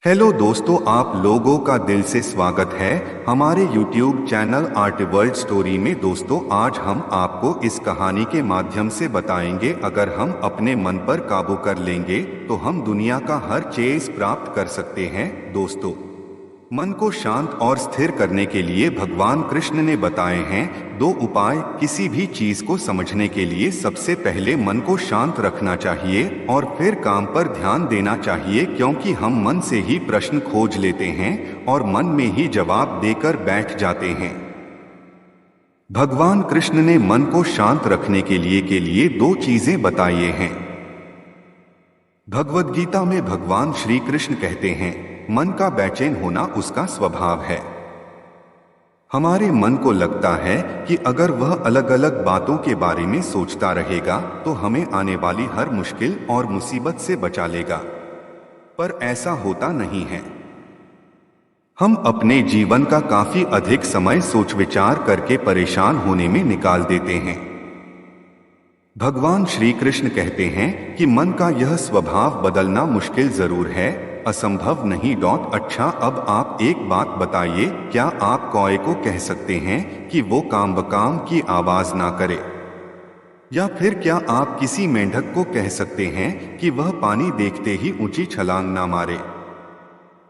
Hello दोस्तों, आप लोगों का दिल से स्वागत है हमारे YouTube channel art world story में। दोस्तों, आज हम आपको इस कहानी के माध्यम से बताएंगे, अगर हम अपने मन पर काबू कर लेंगे तो हम दुनिया का हर चीज प्राप्त कर सकते हैं। दोस्तों, मन को शांत और स्थिर करने के लिए भगवान कृष्ण ने बताए हैं 2 उपाय। किसी भी चीज को समझने के लिए सबसे पहले मन को शांत रखना चाहिए और फिर काम पर ध्यान देना चाहिए, क्योंकि हम मन से ही प्रश्न खोज लेते हैं और मन में ही जवाब देकर बैठ जाते हैं। भगवान कृष्ण ने मन को शांत रखने के लिए 2 चीजें बताई हैं। भगवद गीता में भगवान श्री कृष्ण कहते हैं, मन का बेचैन होना उसका स्वभाव है। हमारे मन को लगता है कि अगर वह अलग अलग बातों के बारे में सोचता रहेगा तो हमें आने वाली हर मुश्किल और मुसीबत से बचा लेगा, पर ऐसा होता नहीं है। हम अपने जीवन का काफी अधिक समय सोच विचार करके परेशान होने में निकाल देते हैं। भगवान श्री कृष्ण कहते हैं कि मन का यह स्वभाव बदलना मुश्किल जरूर है, असंभव नहीं। अच्छा, अब आप एक बात बताइए, क्या आप कौए को कह सकते हैं कि वो काम बकाम की आवाज ना करे? या फिर क्या आप किसी मेंढक को कह सकते हैं कि वह पानी देखते ही ऊंची छलांग ना मारे?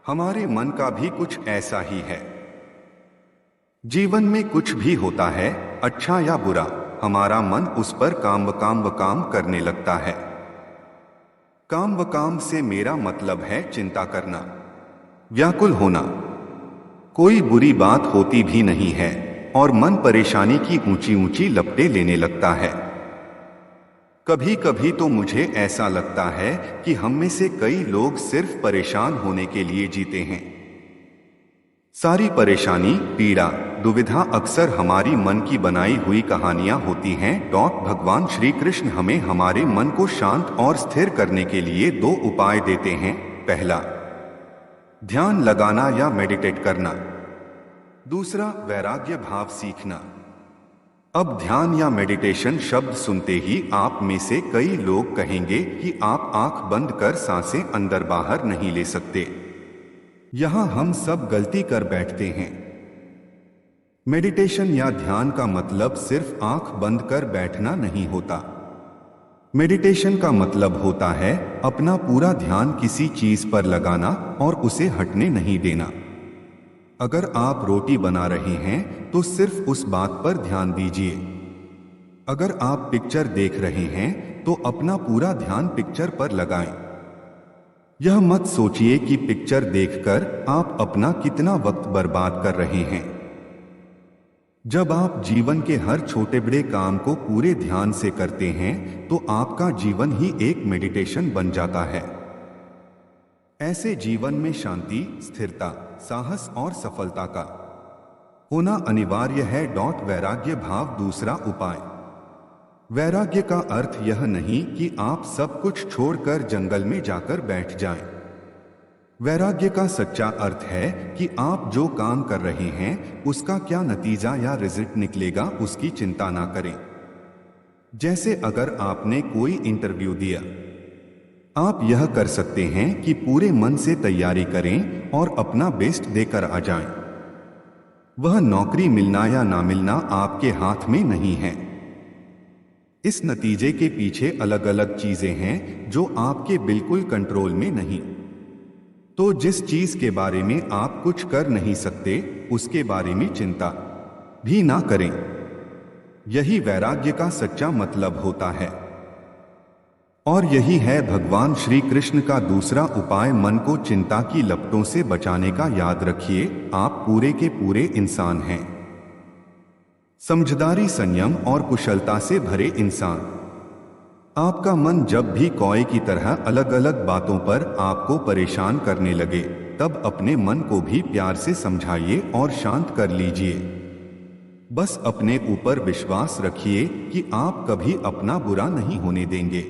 हमारे मन का भी कुछ ऐसा ही है। जीवन में कुछ भी होता है, अच्छा या बुरा, हमारा मन उस पर काम करने लगता है। काम से मेरा मतलब है चिंता करना, व्याकुल होना। कोई बुरी बात होती भी नहीं है और मन परेशानी की ऊंची ऊंची लपटें लेने लगता है। कभी कभी तो मुझे ऐसा लगता है कि हम में से कई लोग सिर्फ परेशान होने के लिए जीते हैं। सारी परेशानी, पीड़ा, दुविधा अक्सर हमारी मन की बनाई हुई कहानियां होती हैं। भगवान श्री कृष्ण हमें हमारे मन को शांत और स्थिर करने के लिए 2 उपाय देते हैं। पहला, ध्यान लगाना या मेडिटेट करना। दूसरा, वैराग्य भाव सीखना। अब ध्यान या मेडिटेशन शब्द सुनते ही आप में से कई लोग कहेंगे कि आप आंख बंद कर सांसें अंदर बाहर नहीं ले सकते। यहां हम सब गलती कर बैठते हैं। मेडिटेशन या ध्यान का मतलब सिर्फ आंख बंद कर बैठना नहीं होता। मेडिटेशन का मतलब होता है अपना पूरा ध्यान किसी चीज पर लगाना और उसे हटने नहीं देना। अगर आप रोटी बना रहे हैं तो सिर्फ उस बात पर ध्यान दीजिए। अगर आप पिक्चर देख रहे हैं तो अपना पूरा ध्यान पिक्चर पर लगाएं। यह मत सोचिए कि पिक्चर देखकर आप अपना कितना वक्त बर्बाद कर रहे हैं। जब आप जीवन के हर छोटे बड़े काम को पूरे ध्यान से करते हैं तो आपका जीवन ही एक मेडिटेशन बन जाता है। ऐसे जीवन में शांति, स्थिरता, साहस और सफलता का होना अनिवार्य है। वैराग्य भाव दूसरा उपाय। वैराग्य का अर्थ यह नहीं कि आप सब कुछ छोड़कर जंगल में जाकर बैठ जाएं। वैराग्य का सच्चा अर्थ है कि आप जो काम कर रहे हैं उसका क्या नतीजा या रिजल्ट निकलेगा उसकी चिंता ना करें। जैसे अगर आपने कोई इंटरव्यू दिया, आप यह कर सकते हैं कि पूरे मन से तैयारी करें और अपना बेस्ट देकर आ जाएं। वह नौकरी मिलना या ना मिलना आपके हाथ में नहीं है। इस नतीजे के पीछे अलग अलग चीजें हैं जो आपके बिल्कुल कंट्रोल में नहीं। तो जिस चीज के बारे में आप कुछ कर नहीं सकते उसके बारे में चिंता भी ना करें। यही वैराग्य का सच्चा मतलब होता है। और यही है भगवान श्री कृष्ण का दूसरा उपाय, मन को चिंता की लपटों से बचाने का। याद रखिए, आप पूरे के पूरे इंसान हैं। समझदारी, संयम और कुशलता से भरे इंसान। आपका मन जब भी कौए की तरह अलग अलग बातों पर आपको परेशान करने लगे, तब अपने मन को भी प्यार से समझाइए और शांत कर लीजिए। बस अपने ऊपर विश्वास रखिए कि आप कभी अपना बुरा नहीं होने देंगे।